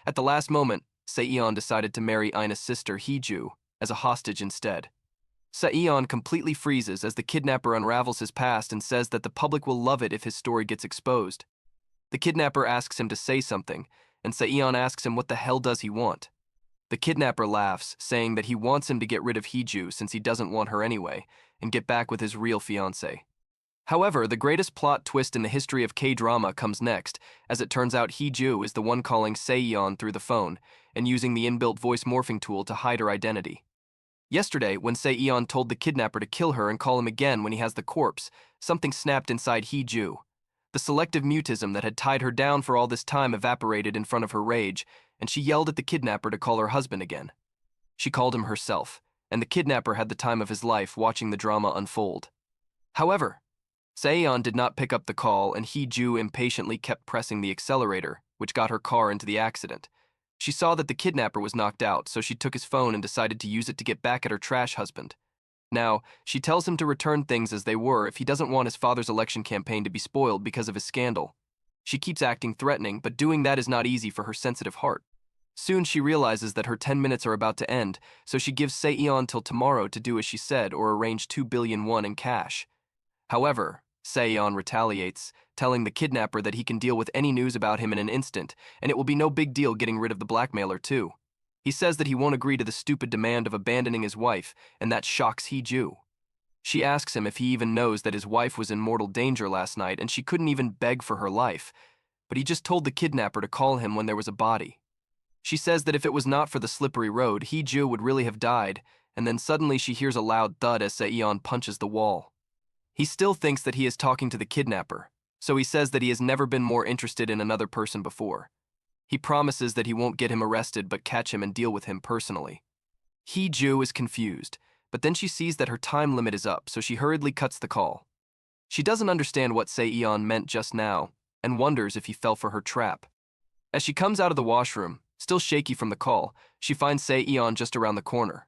At the last moment, Saeon decided to marry Ina's sister Heeju as a hostage instead. Saeon completely freezes as the kidnapper unravels his past and says that the public will love it if his story gets exposed. The kidnapper asks him to say something, and Saeon asks him what the hell does he want. The kidnapper laughs, saying that he wants him to get rid of Heeju since he doesn't want her anyway, and get back with his real fiancée. However, the greatest plot twist in the history of K-drama comes next, as it turns out Heeju is the one calling Saeon through the phone and using the inbuilt voice morphing tool to hide her identity. Yesterday, when Saeon told the kidnapper to kill her and call him again when he has the corpse, something snapped inside Heeju. The selective mutism that had tied her down for all this time evaporated in front of her rage, and she yelled at the kidnapper to call her husband again. She called him herself, and the kidnapper had the time of his life watching the drama unfold. However, Saeon did not pick up the call, and Heeju impatiently kept pressing the accelerator, which got her car into the accident. She saw that the kidnapper was knocked out, so she took his phone and decided to use it to get back at her trash husband. Now, she tells him to return things as they were if he doesn't want his father's election campaign to be spoiled because of his scandal. She keeps acting threatening, but doing that is not easy for her sensitive heart. Soon she realizes that her 10 minutes are about to end, so she gives Saeon till tomorrow to do as she said or arrange 2 billion won in cash. However, Saeon retaliates, telling the kidnapper that he can deal with any news about him in an instant, and it will be no big deal getting rid of the blackmailer too. He says that he won't agree to the stupid demand of abandoning his wife, and that shocks Heeju. She asks him if he even knows that his wife was in mortal danger last night and she couldn't even beg for her life, but he just told the kidnapper to call him when there was a body. She says that if it was not for the slippery road, Heeju would really have died, and then suddenly she hears a loud thud as Saeon punches the wall. He still thinks that he is talking to the kidnapper, so he says that he has never been more interested in another person before. He promises that he won't get him arrested but catch him and deal with him personally. Heeju is confused, but then she sees that her time limit is up, so she hurriedly cuts the call. She doesn't understand what Saeon meant just now, and wonders if he fell for her trap. As she comes out of the washroom, still shaky from the call, she finds Saeon just around the corner.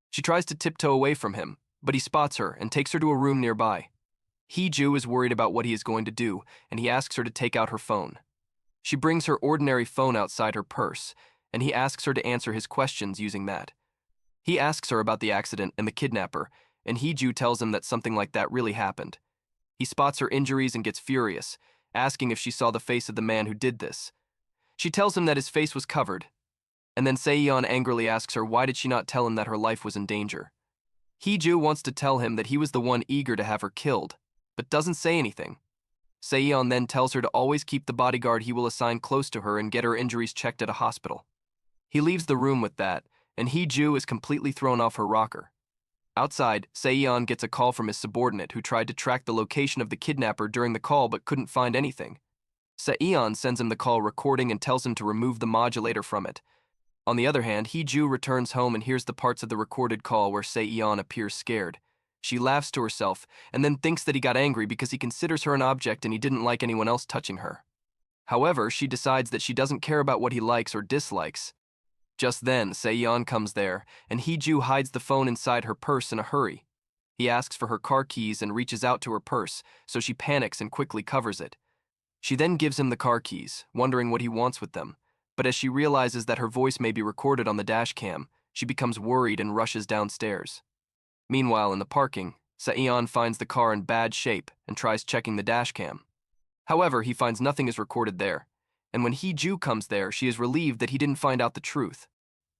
She tries to tiptoe away from him, but he spots her and takes her to a room nearby. Heeju is worried about what he is going to do, and he asks her to take out her phone. She brings her ordinary phone outside her purse, and he asks her to answer his questions using that. He asks her about the accident and the kidnapper, and Heeju tells him that something like that really happened. He spots her injuries and gets furious, asking if she saw the face of the man who did this. She tells him that his face was covered, and then Saeon angrily asks her why did she not tell him that her life was in danger. Heeju wants to tell him that he was the one eager to have her killed, but doesn't say anything. Saeon then tells her to always keep the bodyguard he will assign close to her and get her injuries checked at a hospital. He leaves the room with that, and Heeju is completely thrown off her rocker. Outside, Saeon gets a call from his subordinate who tried to track the location of the kidnapper during the call but couldn't find anything. Saeon sends him the call recording and tells him to remove the modulator from it. On the other hand, Heeju returns home and hears the parts of the recorded call where Saeon appears scared. She laughs to herself and then thinks that he got angry because he considers her an object and he didn't like anyone else touching her. However, she decides that she doesn't care about what he likes or dislikes. Just then, Saeon comes there, and Heeju hides the phone inside her purse in a hurry. He asks for her car keys and reaches out to her purse, so she panics and quickly covers it. She then gives him the car keys, wondering what he wants with them, but as she realizes that her voice may be recorded on the dash cam, she becomes worried and rushes downstairs. Meanwhile, in the parking, Saeon finds the car in bad shape and tries checking the dash cam. However, he finds nothing is recorded there, and when Heeju comes there, she is relieved that he didn't find out the truth.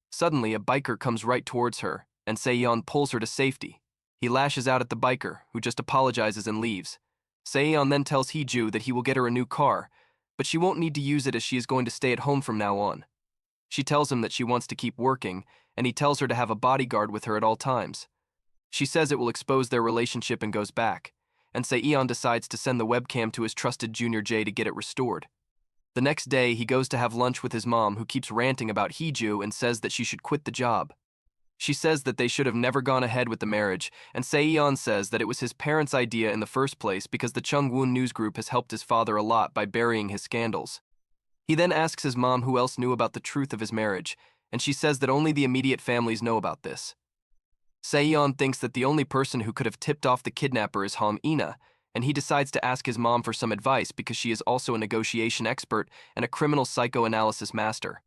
Suddenly, a biker comes right towards her, and Saeon pulls her to safety. He lashes out at the biker, who just apologizes and leaves. Saeon then tells Heeju that he will get her a new car, but she won't need to use it as she is going to stay at home from now on. She tells him that she wants to keep working, and he tells her to have a bodyguard with her at all times. She says it will expose their relationship and goes back, and Saeon decides to send the webcam to his trusted Junior J to get it restored. The next day, he goes to have lunch with his mom, who keeps ranting about Heeju and says that she should quit the job. She says that they should have never gone ahead with the marriage, and Saeon says that it was his parents' idea in the first place because the Chungwon News Group has helped his father a lot by burying his scandals. He then asks his mom who else knew about the truth of his marriage, and she says that only the immediate families know about this. Saeon thinks that the only person who could have tipped off the kidnapper is Ina, and he decides to ask his mom for some advice because she is also a negotiation expert and a criminal psychoanalysis master.